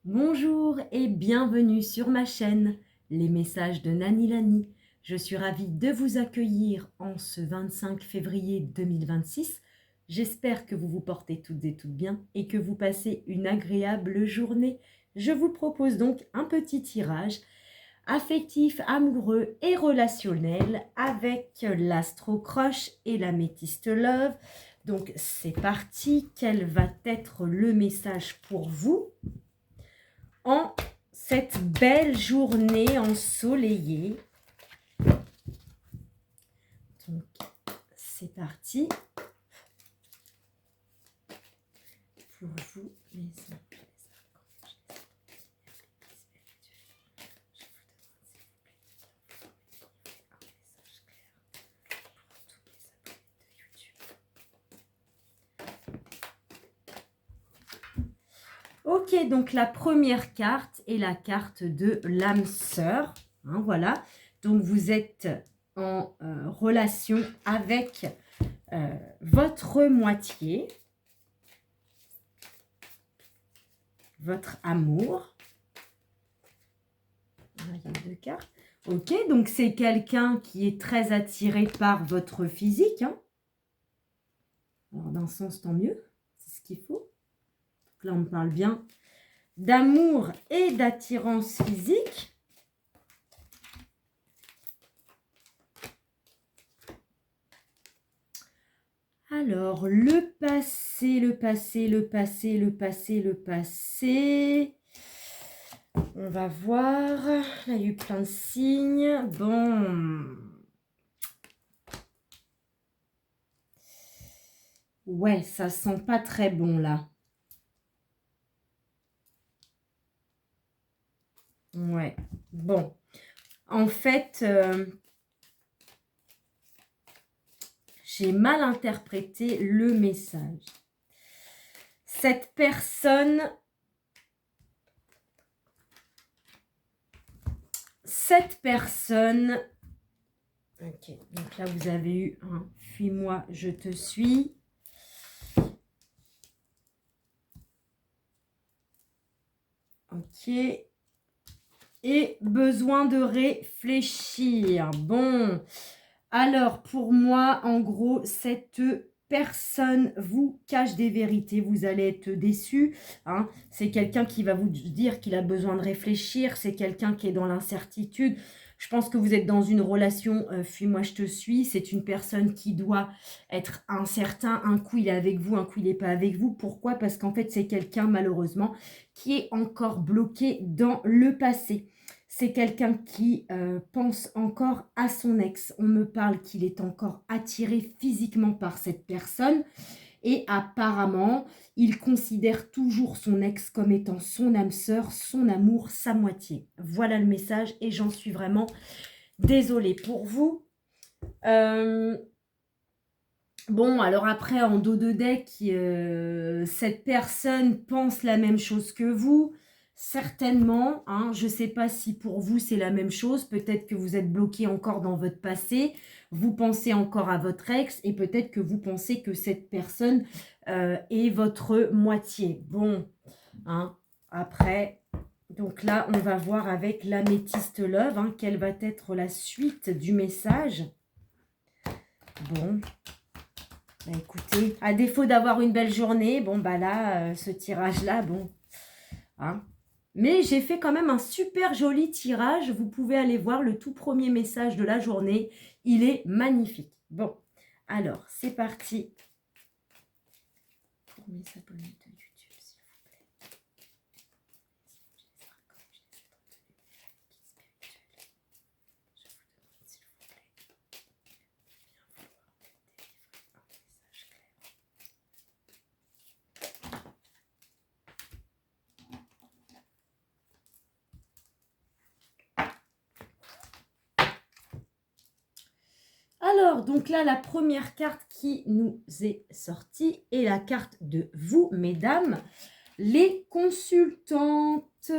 Bonjour et bienvenue sur ma chaîne, les messages de Nani Lani. Je suis ravie de vous accueillir en ce 25 février 2026. J'espère que vous vous portez toutes et toutes bien et que vous passez une agréable journée. Je vous propose donc un petit tirage affectif, amoureux et relationnel avec l'Astro Crush et l'Améthyste Love. Donc c'est parti, quel va être le message pour vous en cette belle journée ensoleillée? Donc, c'est parti pour vous les anges. Ok, donc la première carte est la carte de l'âme sœur. Hein, voilà, donc vous êtes en relation avec votre moitié, votre amour. Il y a deux cartes. Ok, donc c'est quelqu'un qui est très attiré par votre physique. Hein. Alors d'un sens, tant mieux, c'est ce qu'il faut. Donc là, on parle bien d'amour et d'attirance physique. Alors, le passé, le passé, le passé, le passé, le passé. On va voir. Là, il y a eu plein de signes. Bon. Ouais, ça sent pas très bon, là. Ouais. Bon. En fait, j'ai mal interprété le message. Cette personne... Ok, donc là, vous avez eu un « Fuis-moi, je te suis ». Ok. Et besoin de réfléchir. Bon. Alors, pour moi, en gros, cette personne vous cache des vérités. Vous allez être déçu. Hein. C'est quelqu'un qui va vous dire qu'il a besoin de réfléchir. C'est quelqu'un qui est dans l'incertitude. Je pense que vous êtes dans une relation fuis-moi, je te suis. C'est une personne qui doit être incertain. Un coup, il est avec vous, un coup, il n'est pas avec vous. Pourquoi? Parce qu'en fait, c'est quelqu'un, malheureusement, qui est encore bloqué dans le passé. C'est quelqu'un qui pense encore à son ex. On me parle qu'il est encore attiré physiquement par cette personne. Et apparemment, il considère toujours son ex comme étant son âme sœur, son amour, sa moitié. Voilà le message et j'en suis vraiment désolée pour vous. Bon, alors après, en dos de deck, cette personne pense la même chose que vous. Certainement, hein, je ne sais pas si pour vous c'est la même chose, peut-être que vous êtes bloqué encore dans votre passé, vous pensez encore à votre ex et peut-être que vous pensez que cette personne est votre moitié. Bon, hein, après, donc là on va voir avec l'Améthyste Love, hein, quelle va être la suite du message. Bon, bah écoutez, à défaut d'avoir une belle journée, bon bah là, ce tirage-là, bon, hein. Mais j'ai fait quand même un super joli tirage. Vous pouvez aller voir le tout premier message de la journée. Il est magnifique. Bon, alors, c'est parti. Pour mes abonnés de YouTube, s'il vous plaît. Je vous demande, s'il vous plaît, de bien vouloir me délivrer un message clair. Alors, donc là, la première carte qui nous est sortie est la carte de vous, mesdames, les consultantes.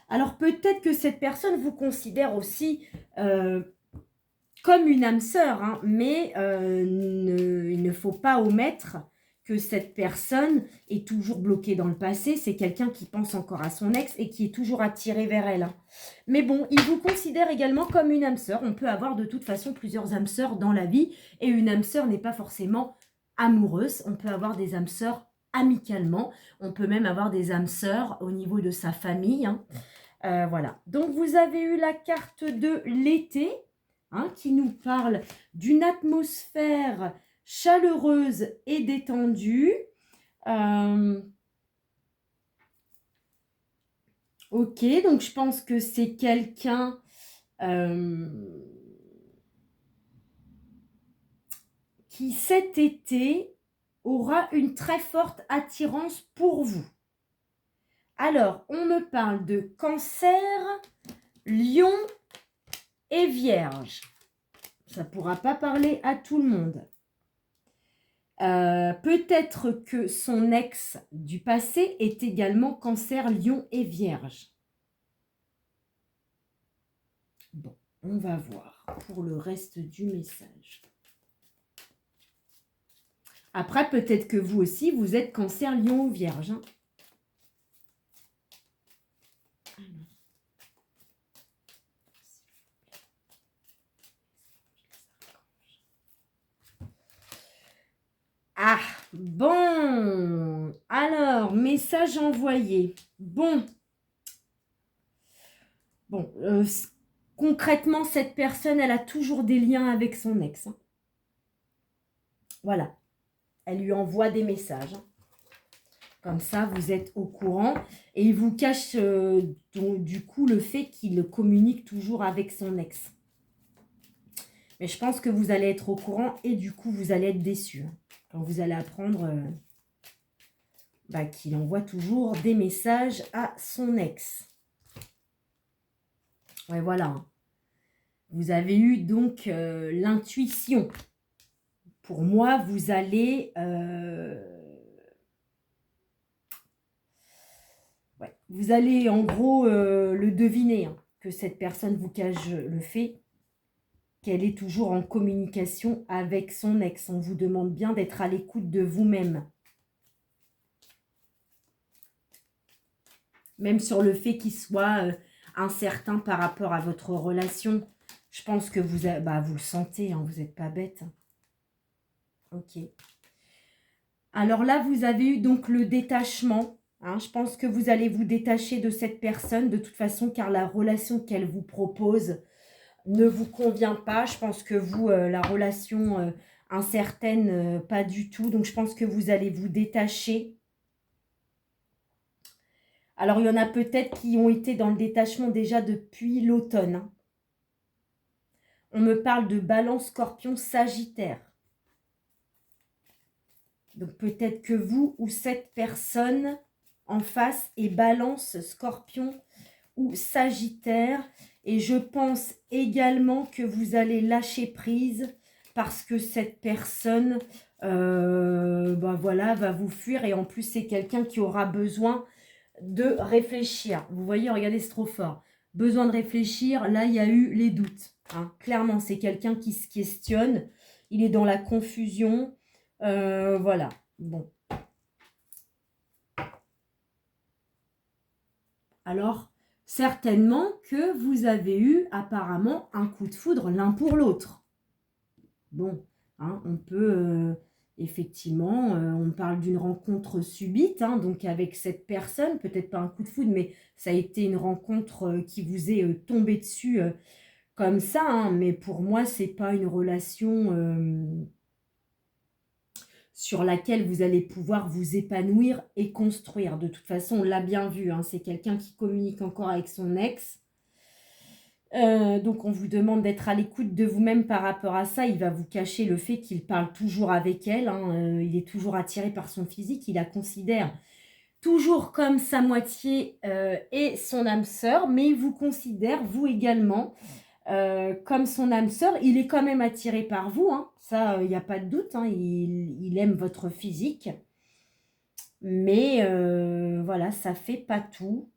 Alors, peut-être que cette personne vous considère aussi comme une âme sœur, hein, mais il ne faut pas omettre que cette personne est toujours bloquée dans le passé. C'est quelqu'un qui pense encore à son ex et qui est toujours attiré vers elle, hein. Mais bon, il vous considère également comme une âme sœur. On peut avoir de toute façon plusieurs âmes sœurs dans la vie. Et une âme sœur n'est pas forcément amoureuse. On peut avoir des âmes sœurs amicalement. On peut même avoir des âmes sœurs au niveau de sa famille, hein. Voilà. Donc, vous avez eu la carte de l'été, hein, qui nous parle d'une atmosphère chaleureuse et détendue. Ok, donc je pense que c'est quelqu'un qui cet été aura une très forte attirance pour vous. Alors, on me parle de Cancer, Lion et Vierge. Ça ne pourra pas parler à tout le monde. Peut-être que son ex du passé est également Cancer, Lion et Vierge. Bon, on va voir pour le reste du message. Après, peut-être que vous aussi, vous êtes Cancer, Lion ou Vierge, hein. Ah, bon. Alors, message envoyé. Bon. Bon, concrètement, cette personne, elle a toujours des liens avec son ex, hein. Voilà. Elle lui envoie des messages, hein. Comme ça, vous êtes au courant. Et il vous cache du coup le fait qu'il communique toujours avec son ex. Mais je pense que vous allez être au courant et du coup, vous allez être déçus, hein, quand vous allez apprendre qu'il envoie toujours des messages à son ex. Ouais, voilà, hein. Vous avez eu donc l'intuition. Pour moi, vous allez... vous allez en gros le deviner, hein, que cette personne vous cache le fait qu'elle est toujours en communication avec son ex. On vous demande bien d'être à l'écoute de vous-même. Même sur le fait qu'il soit incertain par rapport à votre relation. Je pense que vous le sentez, hein, vous n'êtes pas bête. Ok. Alors là, vous avez eu donc le détachement, hein. Je pense que vous allez vous détacher de cette personne de toute façon, car la relation qu'elle vous propose ne vous convient pas. Je pense que vous, la relation incertaine, pas du tout. Donc, je pense que vous allez vous détacher. Alors, il y en a peut-être qui ont été dans le détachement déjà depuis l'automne, hein. On me parle de Balance, Scorpion, Sagittaire. Donc, peut-être que vous ou cette personne en face est Balance, Scorpion ou Sagittaire. Et je pense également que vous allez lâcher prise parce que cette personne va vous fuir. Et en plus, c'est quelqu'un qui aura besoin de réfléchir. Vous voyez, regardez, c'est trop fort. Besoin de réfléchir. Là, il y a eu les doutes, hein. Clairement, c'est quelqu'un qui se questionne. Il est dans la confusion. Voilà. Bon. Alors, certainement que vous avez eu apparemment un coup de foudre l'un pour l'autre. Bon, hein, on peut effectivement, on parle d'une rencontre subite, hein, donc avec cette personne, peut-être pas un coup de foudre, mais ça a été une rencontre qui vous est tombée dessus comme ça, hein, mais pour moi, c'est pas une relation sur laquelle vous allez pouvoir vous épanouir et construire. De toute façon, on l'a bien vu, hein, c'est quelqu'un qui communique encore avec son ex. Donc, on vous demande d'être à l'écoute de vous-même par rapport à ça. Il va vous cacher le fait qu'il parle toujours avec elle, hein. Il est toujours attiré par son physique. Il la considère toujours comme sa moitié et son âme sœur, mais il vous considère, vous également, comme son âme sœur. Il est quand même attiré par vous, hein. Ça, il n'y a pas de doute, hein. Il aime votre physique. Mais voilà, ça ne fait pas tout.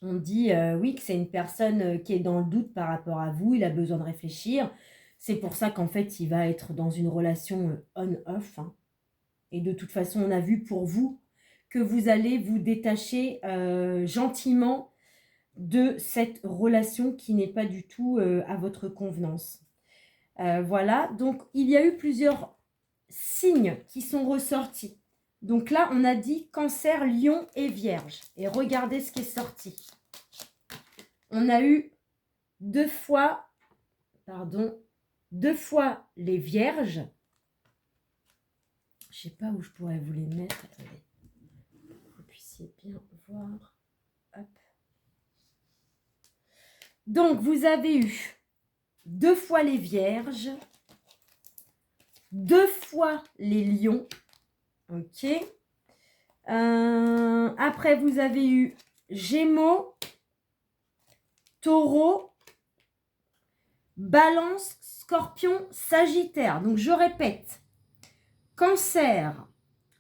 On dit oui que c'est une personne qui est dans le doute par rapport à vous. Il a besoin de réfléchir. C'est pour ça qu'en fait, il va être dans une relation on-off. Hein. Et de toute façon, on a vu pour vous que vous allez vous détacher gentiment de cette relation qui n'est pas du tout à votre convenance. Voilà, donc il y a eu plusieurs signes qui sont ressortis. Donc là, on a dit Cancer, Lion et Vierge. Et regardez ce qui est sorti. On a eu deux fois les Vierges. Je ne sais pas où je pourrais vous les mettre. Attendez, que vous puissiez bien voir. Hop. Donc, vous avez eu deux fois les Vierges, deux fois les Lions. Ok. Après, vous avez eu Gémeaux, Taureau, Balance, Scorpion, Sagittaire. Donc, je répète. Cancer,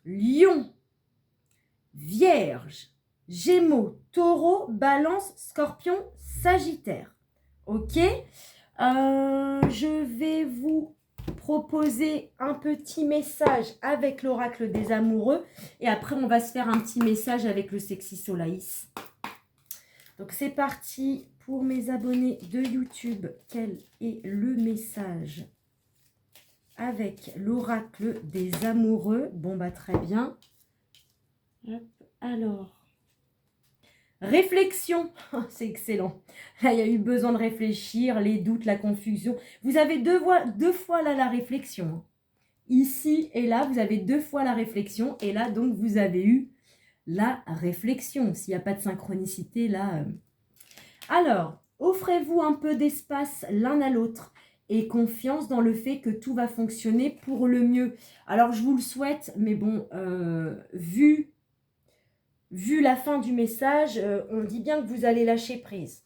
Lion, Vierge, Gémeaux, Taureau, Balance, Scorpion, Sagittaire. Ok. Je vais vous proposer un petit message avec l'oracle des amoureux. Et après, on va se faire un petit message avec le Sexy Solaïs. Donc, c'est parti pour mes abonnés de YouTube. Quel est le message avec l'oracle des amoureux? Bon, bah, très bien. Hop, alors... Réflexion, c'est excellent. Là, il y a eu besoin de réfléchir, les doutes, la confusion. Vous avez deux fois là la réflexion. Ici et là, vous avez deux fois la réflexion. Et là, donc, vous avez eu la réflexion. S'il n'y a pas de synchronicité, là... Alors, offrez-vous un peu d'espace l'un à l'autre et confiance dans le fait que tout va fonctionner pour le mieux. Alors, je vous le souhaite, mais bon, vu la fin du message, on dit bien que vous allez lâcher prise.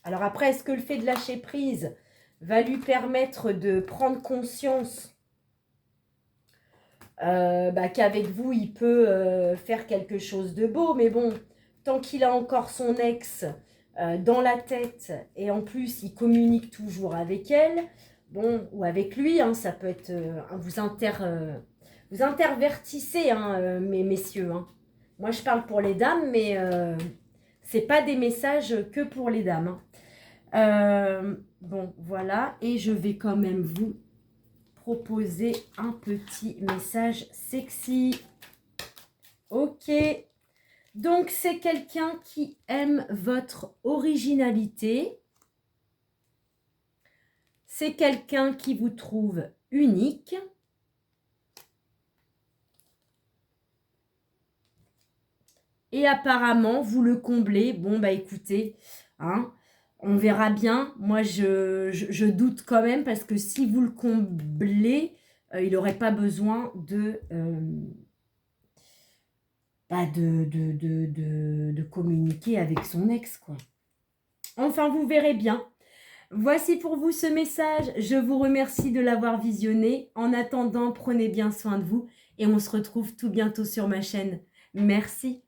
Alors après, est-ce que le fait de lâcher prise va lui permettre de prendre conscience qu'avec vous, il peut faire quelque chose de beau? Mais bon, tant qu'il a encore son ex dans la tête, et en plus, il communique toujours avec elle, bon, ou avec lui, hein, ça peut être... vous intervertissez, hein, mes messieurs, hein. Moi, je parle pour les dames, mais ce n'est pas des messages que pour les dames. Hein. Bon, voilà. Et je vais quand même vous proposer un petit message sexy. Ok. Donc, c'est quelqu'un qui aime votre originalité. C'est quelqu'un qui vous trouve unique. Et apparemment, vous le comblez. Bon, bah écoutez, hein, on verra bien. Moi, je doute quand même parce que si vous le comblez, il n'aurait pas besoin de communiquer avec son ex, quoi. Enfin, vous verrez bien. Voici pour vous ce message. Je vous remercie de l'avoir visionné. En attendant, prenez bien soin de vous et on se retrouve tout bientôt sur ma chaîne. Merci.